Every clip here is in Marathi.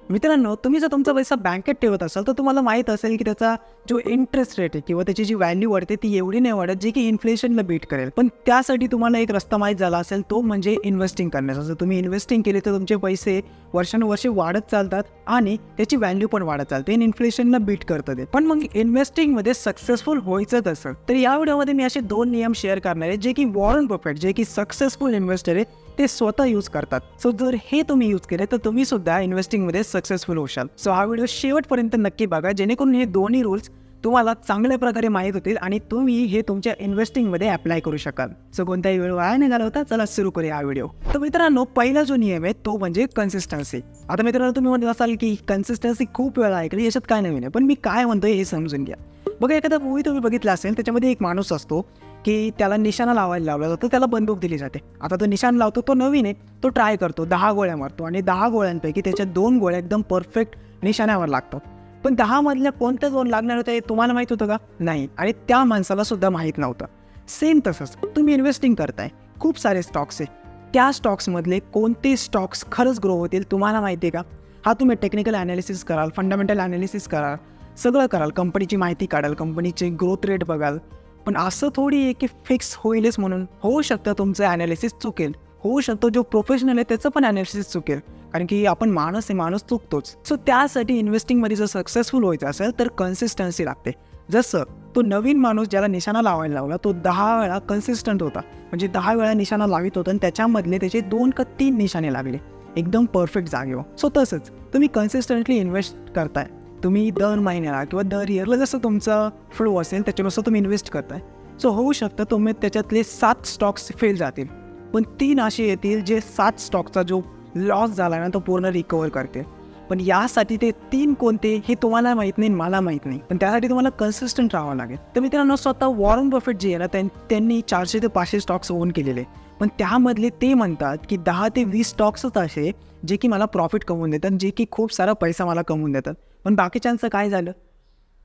मित्रांनो, तुम्ही जर तुमचा पैसा बँकेत ठेवत असाल तर तुम्हाला माहीत असेल की त्याचा जो इंटरेस्ट रेट आहे किंवा त्याची जी व्हॅल्यू वाढते ती एवढी नाही वाढत जी की इन्फ्लेशनला बीट करेल. पण त्यासाठी तुम्हाला एक रस्ता माहीत झाला असेल, तो म्हणजे इन्व्हेस्टिंग करण्याचा. जर तुम्ही इन्व्हेस्टिंग केली तर तुमचे पैसे वर्षानुवर्षे वाढत चालतात आणि त्याची व्हॅल्यू पण वाढत चालते आणि इन्फ्लेशनला बीट करतं ते. पण मग इन्व्हेस्टिंगमध्ये सक्सेसफुल व्हायचं कसं? तर या व्हिडिओमध्ये मी असे 2 नियम शेअर करणार आहे जे की वॉरन बफेट जे की सक्सेसफुल इन्व्हेस्टर आहे ते स्वतः यूज करतात. सो जर हे तुम्ही यूज केले तर तुम्ही सुद्धा इन्व्हेस्टिंगमध्ये सक्सेसफुल होशाल. सो हा व्हिडिओ शेवटपर्यंत नक्की बघा, जेणेकरून हे दोन्ही रूल्स तुम्हाला चांगल्या प्रकारे माहीत होतील आणि तुम्ही हे तुमच्या इन्व्हेस्टिंगमध्ये अप्लाय करू शकाल. सो कोणताही वेळ वाया नाही घालवता, चला सुरू करूया हा व्हिडिओ. तर मित्रांनो, पहिला जो नियम आहे तो म्हणजे कन्सिस्टन्सी. आता मित्रांनो, तुम्ही म्हणत असाल की कन्सिस्टन्सी खूप वेळा ऐकली, याच्यात काय नवीन आहे, पण मी काय म्हणतोय हे समजून घ्या. बघा, एखादा मूवी तुम्ही बघितला असेल, त्याच्यामध्ये एक माणूस असतो की त्याला निशाणा लावायला लावला जातो, त्याला बंदूक दिली जाते. आता तो निशाण लावतो, तो नवीन आहे, तो ट्राय करतो, 10 गोळ्या मारतो आणि 10 गोळ्यांपैकी त्याच्या 2 गोळ्या एकदम परफेक्ट निशाण्यावर लागतात. पण 10 मधल्या कोणत्या 2 लागणार होत्या हे तुम्हाला माहीत होतं का? नाही. आणि त्या माणसाला सुद्धा माहीत नव्हतं. सेम तसंच तुम्ही इन्व्हेस्टिंग करताय, खूप सारे स्टॉक्स आहे, त्या स्टॉक्समधले कोणते स्टॉक्स खरंच ग्रो होतील तुम्हाला माहिती आहे का? हा तुम्ही टेक्निकल ॲनालिसिस कराल, फंडामेंटल ॲनालिसिस कराल, सगळं कराल, कंपनीची माहिती काढाल, कंपनीचे ग्रोथ रेट बघाल. पण असं थोडी आहे की फिक्स होईलच म्हणून. होऊ शकतं तुमचं ॲनालिसिस चुकेल, होऊ शकतो जो प्रोफेशनल आहे त्याचं पण ॲनालिसिस चुकेल, कारण की आपण माणूस आहे, माणूस चुकतोच. सो त्यासाठी इन्व्हेस्टिंगमध्ये जर सक्सेसफुल व्हायचं असेल तर कन्सिस्टन्सी लागते. जसं तो नवीन माणूस ज्याला निशाणा लावायला लावला तो 10 वेळा कन्सिस्टंट होता, म्हणजे 10 वेळा निशाणा लावित होता आणि त्याच्यामधले त्याचे 2 का 3 निशाणे लागले एकदम परफेक्ट जागेवर. सो तसंच तुम्ही कन्सिस्टंटली इन्व्हेस्ट करताय, तुम्ही दर महिन्याला किंवा दर इयरला जसं तुमचा फ्लो असेल त्याच्यानुसार तुम्ही इन्व्हेस्ट करताय. सो होऊ शकतं तुम्ही त्याच्यातले 7 स्टॉक्स फेल जातील, पण 3 असे येतील जे 7 स्टॉकचा जो लॉस झाला ना तो पूर्ण रिकवर करतील. पण यासाठी ते 3 कोणते हे तुम्हाला माहीत नाही, मला माहीत नाही, पण त्यासाठी तुम्हाला कन्सिस्टंट राहावं लागेल. तर मित्रांनो, स्वतः वॉरन बफेट जे आहे ना त्यांनी 400 ते 500 स्टॉक्स ओन केलेले, पण त्यामधले ते म्हणतात की 10 ते 20 स्टॉक्सच असे जे की मला प्रॉफिट कमवून देतात, जे की खूप सारा पैसा मला कमवून देतात. पण बाकीच्यांचं काय झालं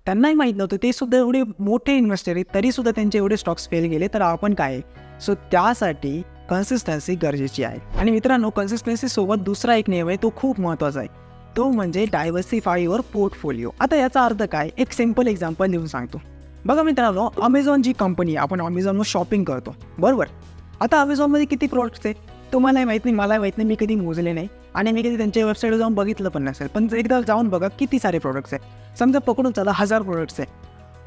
त्यांनाही माहीत नव्हतं. ते सुद्धा एवढे मोठे इन्व्हेस्टर आहेत, तरीसुद्धा त्यांचे एवढे स्टॉक्स फेल गेले, तर आपण काय आहे? सो त्यासाठी कन्सिस्टन्सी गरजेची आहे. आणि मित्रांनो, कन्सिस्टन्सीसोबत दुसरा एक नियम आहे, तो खूप महत्त्वाचा आहे, तो म्हणजे डायव्हर्सिफाय युअर पोर्टफोलिओ. आता याचा अर्थ काय? एक सिम्पल एक्झाम्पल देऊन सांगतो. बघा मित्रांनो, अमेझॉन जी कंपनी, आपण अमेझॉनवर शॉपिंग करतो बरोबर. आता अमेझॉनमध्ये किती प्रोडक्ट्स आहे तुम्हालाही माहीत नाही, मलाही माहीत नाही, मी कधी मोजले नाही आणि मी कधी त्यांच्या वेबसाईटवर जाऊन बघितलं पण नसेल. पण एकदा जाऊन बघा किती सारे प्रोडक्ट्स आहे. समजा पकडून चला 1000 प्रोडक्ट्स आहे,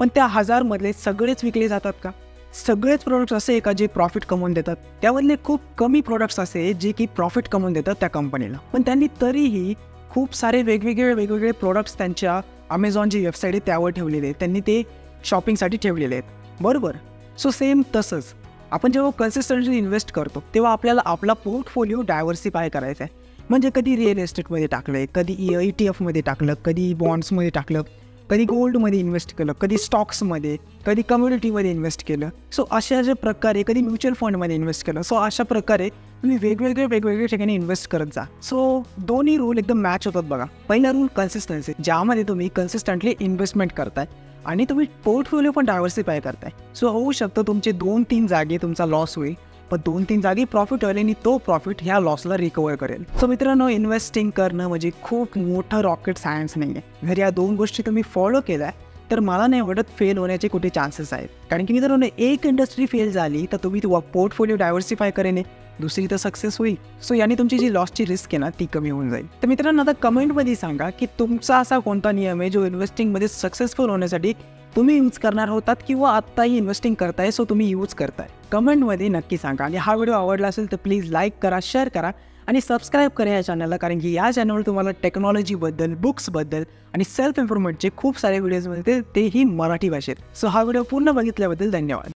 पण त्या 1000 मधले सगळेच विकले जातात का? सगळेच प्रोडक्ट्स असे आहे का जे प्रॉफिट कमवून देतात? त्यामधले खूप कमी प्रोडक्ट्स असे जे की प्रॉफिट कमवून देतात त्या कंपनीला. पण त्यांनी तरीही खूप सारे वेगवेगळे प्रोडक्ट्स त्यांच्या अमेझॉनची वेबसाईट आहे त्यावर ठेवलेले आहेत, त्यांनी ते शॉपिंगसाठी ठेवलेले आहेत बरोबर. सो सेम तसंच आपण जेव्हा कन्सिस्टंटली इन्व्हेस्ट करतो तेव्हा आपल्याला आपला पोर्टफोलिओ डायव्हर्सिफाय करायचा आहे. म्हणजे कधी रिअल एस्टेटमध्ये टाकलं आहे, कधी ETF टाकलं, कधी बॉन्ड्समध्ये टाकलं, कधी गोल्डमध्ये इन्व्हेस्ट केलं, कधी स्टॉक्समध्ये, कधी कम्युनिटीमध्ये इन्व्हेस्ट केलं. सो अशा ज्या प्रकारे कधी म्युच्युअल फंडमध्ये इन्व्हेस्ट केलं. सो अशा प्रकारे तुम्ही वेगवेगळे ठिकाणी इन्व्हेस्ट करत जा. सो दोन्ही रूल एकदम मॅच होतात बघा. पहिला रूल कन्सिस्टन्सी, ज्यामध्ये तुम्ही कन्सिस्टंटली इन्व्हेस्टमेंट करताय आणि तुम्ही पोर्टफोलिओ पण डायव्हर्सिफाय करताय. सो होऊ शकतं तुमचे 2-3 जागी तुमचा लॉस होईल, पण 2-3 जागी प्रॉफिट होईल आणि तो प्रॉफिट ह्या लॉसला रिकवर करेल. सो मित्रांनो, इन्व्हेस्टिंग करणं म्हणजे खूप मोठं रॉकेट सायन्स नाही आहे. जर या 2 गोष्टी तुम्ही फॉलो केल्या तर मला नाही वाटत फेल होण्याचे कुठे चान्सेस आहेत. कारण की मित्रांनो, एक इंडस्ट्री फेल झाली तर तुम्ही पोर्टफोलिओ डायव्हर्सिफाय करेने दुसरी तर सक्सेस होईल. सो याने तुमची जी लॉसची रिस्क आहे ना ती कमी होऊन जाईल. तर मित्रांनो, आता कमेंटमध्ये सांगा की तुमचा असा कोणता नियम आहे जो इन्व्हेस्टिंगमध्ये सक्सेसफुल होण्यासाठी तुम्ही यूज करणार होतात किंवा आत्ताही इन्व्हेस्टिंग करताय सो तुम्ही यूज करताय. कमेंटमध्ये नक्की सांगा. आणि हा व्हिडिओ आवडला असेल तर प्लीज लाईक करा, शेअर करा आणि सबस्क्राईब करा या चॅनलला, कारण की या चॅनलवर तुम्हाला टेक्नॉलॉजीबद्दल, बुक्सबद्दल आणि सेल्फ इम्प्रूव्हमेंटचे खूप सारे व्हिडिओज मिळतील, तेही मराठी भाषेत. सो हा व्हिडिओ पूर्ण बघितल्याबद्दल धन्यवाद.